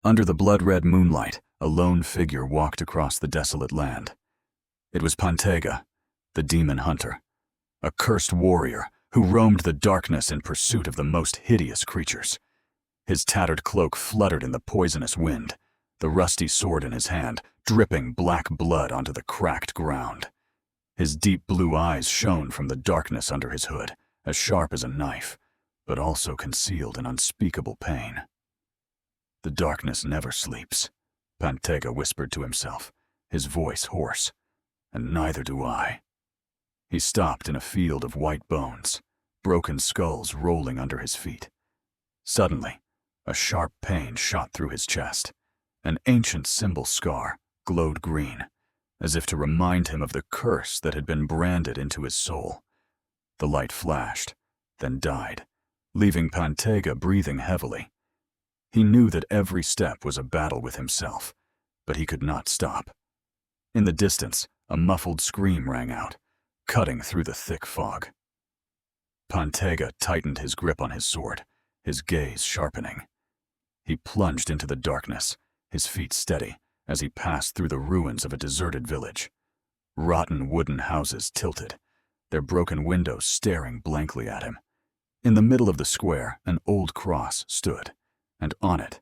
Under the blood-red moonlight, a lone figure walked across the desolate land. It was Pantega, the demon hunter, a cursed warrior who roamed the darkness in pursuit of the most hideous creatures. His tattered cloak fluttered in the poisonous wind, the rusty sword in his hand dripping black blood onto the cracked ground. His deep blue eyes shone from the darkness under his hood, as sharp as a knife, but also concealed in unspeakable pain. "The darkness never sleeps," Pantega whispered to himself, his voice hoarse, "and neither do I." He stopped in a field of white bones, broken skulls rolling under his feet. Suddenly, a sharp pain shot through his chest. An ancient symbol scar glowed green, as if to remind him of the curse that had been branded into his soul. The light flashed, then died, leaving Pantega breathing heavily. He knew that every step was a battle with himself, but he could not stop. In the distance, a muffled scream rang out, cutting through the thick fog. Pantega tightened his grip on his sword, his gaze sharpening. He plunged into the darkness, his feet steady, as he passed through the ruins of a deserted village. Rotten wooden houses tilted, their broken windows staring blankly at him. In the middle of the square, an old cross stood, and on it,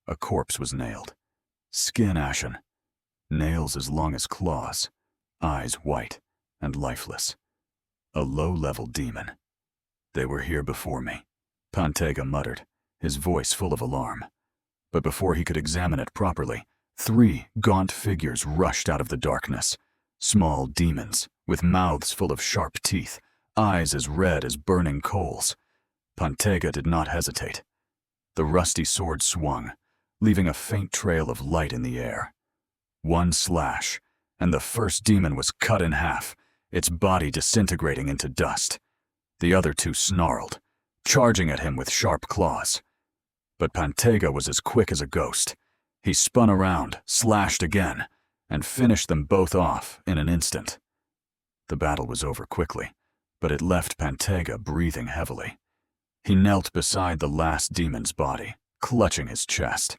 a corpse was nailed. Skin ashen, nails as long as claws, eyes white and lifeless. A low-level demon. "They were here before me," Pantega muttered, his voice full of alarm. But before he could examine it properly, 3 gaunt figures rushed out of the darkness. Small demons, with mouths full of sharp teeth, eyes as red as burning coals. Pantega did not hesitate. The rusty sword swung, leaving a faint trail of light in the air. One slash, and the first demon was cut in half, its body disintegrating into dust. The other 2 snarled, charging at him with sharp claws. But Pantega was as quick as a ghost. He spun around, slashed again, and finished them both off in an instant. The battle was over quickly, but it left Pantega breathing heavily. He knelt beside the last demon's body, clutching his chest.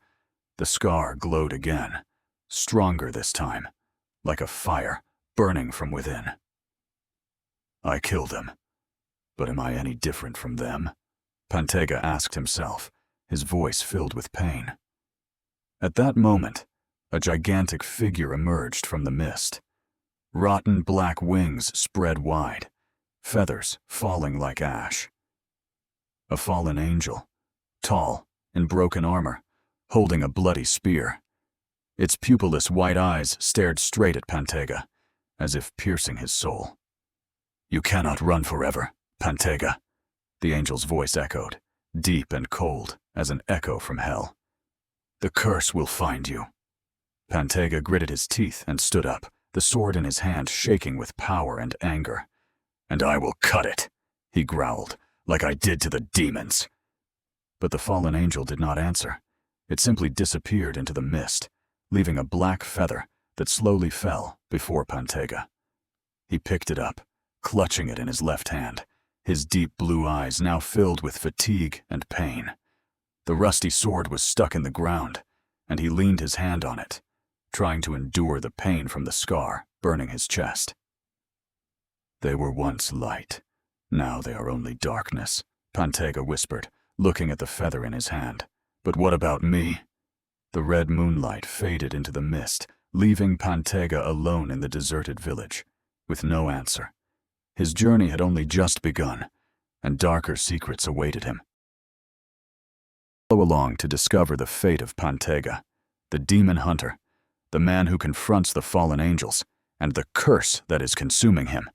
The scar glowed again, stronger this time, like a fire burning from within. "I killed them, but am I any different from them?" Pantega asked himself, his voice filled with pain. At that moment, a gigantic figure emerged from the mist. Rotten black wings spread wide, feathers falling like ash. A fallen angel, tall, in broken armor, holding a bloody spear. Its pupilless white eyes stared straight at Pantega, as if piercing his soul. "You cannot run forever, Pantega," the angel's voice echoed, deep and cold as an echo from hell. "The curse will find you." Pantega gritted his teeth and stood up, the sword in his hand shaking with power and anger. "And I will cut it," he growled, "like I did to the demons." But the fallen angel did not answer. It simply disappeared into the mist, leaving a black feather that slowly fell before Pantega. He picked it up, clutching it in his left hand, his deep blue eyes now filled with fatigue and pain. The rusty sword was stuck in the ground, and he leaned his hand on it, trying to endure the pain from the scar burning his chest. "They were once light. Now they are only darkness," Pantega whispered, looking at the feather in his hand. "But what about me?" The red moonlight faded into the mist, leaving Pantega alone in the deserted village, with no answer. His journey had only just begun, and darker secrets awaited him. Follow along to discover the fate of Pantega, the demon hunter, the man who confronts the fallen angels, and the curse that is consuming him.